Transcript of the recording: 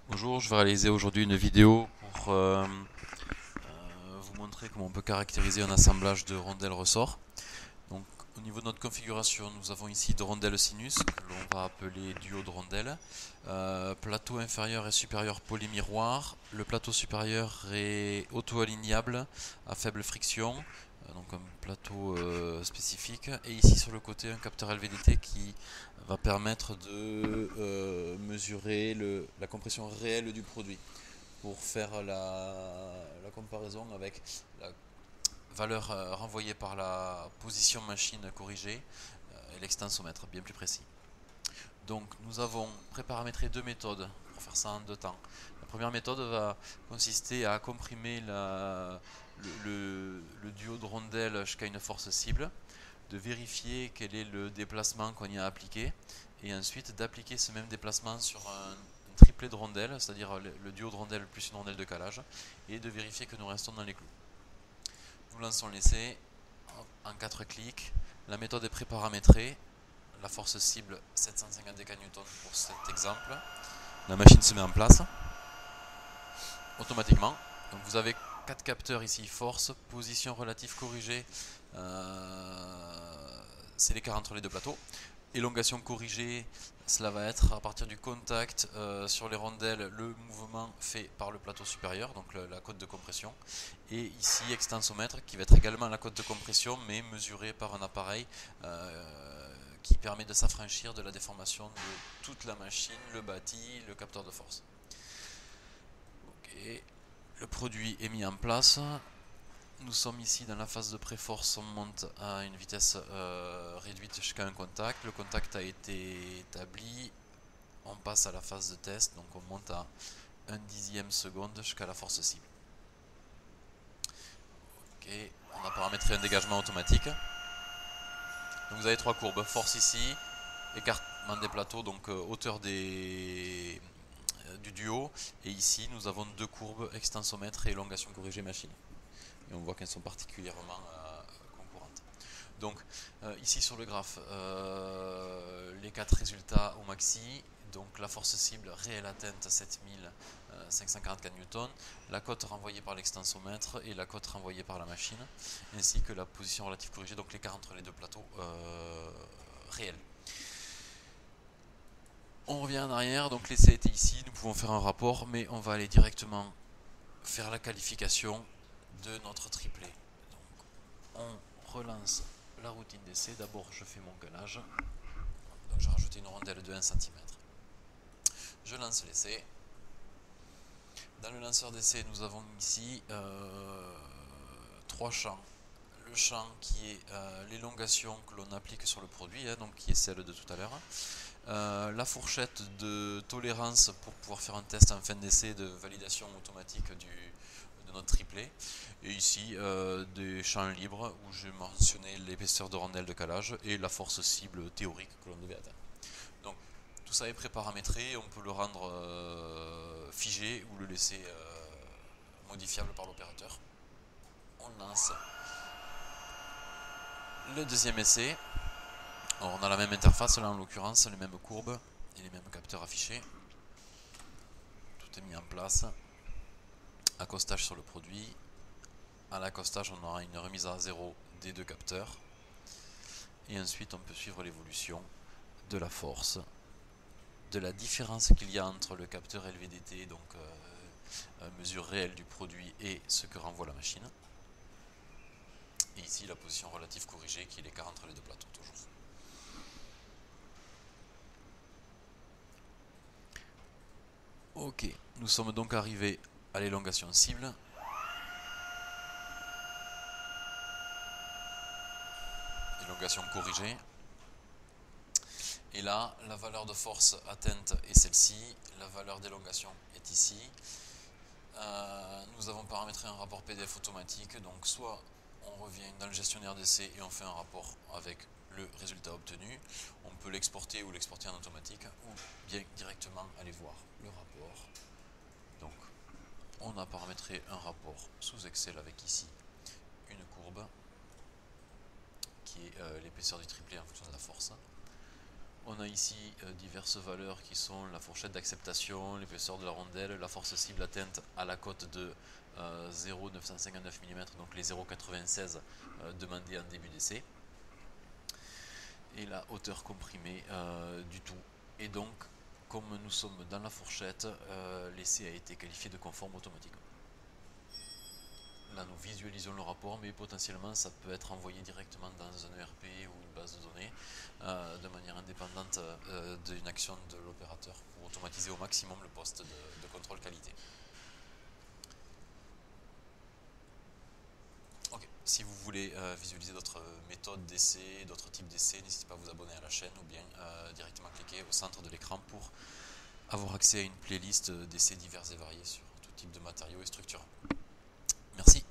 Bonjour, je vais réaliser aujourd'hui une vidéo pour vous montrer comment on peut caractériser un assemblage de rondelles ressort. Donc, au niveau de notre configuration, nous avons ici deux rondelles sinus que l'on va appeler duo de rondelles. Plateau inférieur et supérieur polymiroir. Le plateau supérieur est auto-alignable à faible friction, donc un plateau spécifique. Et ici sur le côté, un capteur LVDT qui va permettre de mesurer la compression réelle du produit pour faire la comparaison avec la valeur renvoyée par la position machine corrigée et l'extensomètre, bien plus précis. Donc nous avons préparamétré deux méthodes pour faire ça en deux temps. La première méthode va consister à comprimer le duo de rondelles jusqu'à une force cible, de vérifier quel est le déplacement qu'on y a appliqué, et ensuite d'appliquer ce même déplacement sur un triplet de rondelles, c'est-à-dire le duo de rondelles plus une rondelle de calage, et de vérifier que nous restons dans les clous. Nous lançons l'essai en 4 clics. La méthode est préparamétrée. La force cible 750 Newton pour cet exemple. La machine se met en place automatiquement. Donc vous avez 4 capteurs ici, force, position relative corrigée, c'est l'écart entre les deux plateaux. Élongation corrigée, cela va être à partir du contact sur les rondelles, le mouvement fait par le plateau supérieur, donc la cote de compression. Et ici, extensomètre, qui va être également la cote de compression, mais mesurée par un appareil qui permet de s'affranchir de la déformation de toute la machine, le bâti, le capteur de force. Ok, le produit est mis en place. Nous sommes ici dans la phase de pré-force, on monte à une vitesse réduite jusqu'à un contact. Le contact a été établi, on passe à la phase de test, donc on monte à 1/10 seconde jusqu'à la force cible. Ok, on a paramétré un dégagement automatique. Donc vous avez trois courbes, force ici, écartement des plateaux, donc hauteur du duo, et ici nous avons deux courbes, extensomètre et élongation corrigée machine. Et on voit qu'elles sont particulièrement concurrentes. Donc ici sur le graphe, les quatre résultats au maxi. Donc la force cible réelle atteinte 7544 Newton, la cote renvoyée par l'extensomètre et la cote renvoyée par la machine, ainsi que la position relative corrigée, donc l'écart entre les deux plateaux réels. On revient en arrière, donc l'essai était ici, nous pouvons faire un rapport, mais on va aller directement faire la qualification de notre triplet. Donc on relance la routine d'essai. D'abord je fais mon galage. Donc j'ai rajouté une rondelle de 1 cm. Je lance l'essai. Dans le lanceur d'essai, nous avons ici trois champs. Le champ qui est l'élongation que l'on applique sur le produit, donc qui est celle de tout à l'heure. La fourchette de tolérance pour pouvoir faire un test en fin d'essai de validation automatique de notre triplet. Et ici, des champs libres où j'ai mentionné l'épaisseur de rondelle de calage et la force cible théorique que l'on devait atteindre. Donc, tout ça est préparamétré, on peut le rendre figé ou le laisser modifiable par l'opérateur. On lance le deuxième essai. Alors, on a la même interface là en l'occurrence, les mêmes courbes et les mêmes capteurs affichés. Tout est mis en place. Accostage sur le produit. À l'accostage, on aura une remise à zéro des deux capteurs. Et ensuite, on peut suivre l'évolution de la force, de la différence qu'il y a entre le capteur LVDT, donc mesure réelle du produit, et ce que renvoie la machine. Et ici, la position relative corrigée, qui est l'écart entre les deux plateaux, toujours. Ok, nous sommes donc arrivés à l'élongation cible. Élongation corrigée. Et là, la valeur de force atteinte est celle-ci, la valeur d'élongation est ici. Nous avons paramétré un rapport PDF automatique, donc soit on revient dans le gestionnaire d'essai et on fait un rapport avec le résultat obtenu. On peut l'exporter ou l'exporter en automatique, ou bien directement aller voir le rapport. Donc, on a paramétré un rapport sous Excel avec ici une courbe qui est l'épaisseur du triplet en fonction de la force. On a ici diverses valeurs qui sont la fourchette d'acceptation, l'épaisseur de la rondelle, la force cible atteinte à la cote de 0,959 mm, donc les 0,96 demandés en début d'essai, et la hauteur comprimée du tout. Et donc, comme nous sommes dans la fourchette, l'essai a été qualifié de conforme automatiquement. Là, nous visualisons le rapport, mais potentiellement, ça peut être envoyé directement dans un ERP ou une base de données de manière indépendante d'une action de l'opérateur pour automatiser au maximum le poste de contrôle qualité. Ok. Si vous voulez visualiser d'autres méthodes d'essai, d'autres types d'essais, n'hésitez pas à vous abonner à la chaîne ou bien directement cliquer au centre de l'écran pour avoir accès à une playlist d'essais divers et variés sur tout type de matériaux et structures. Merci.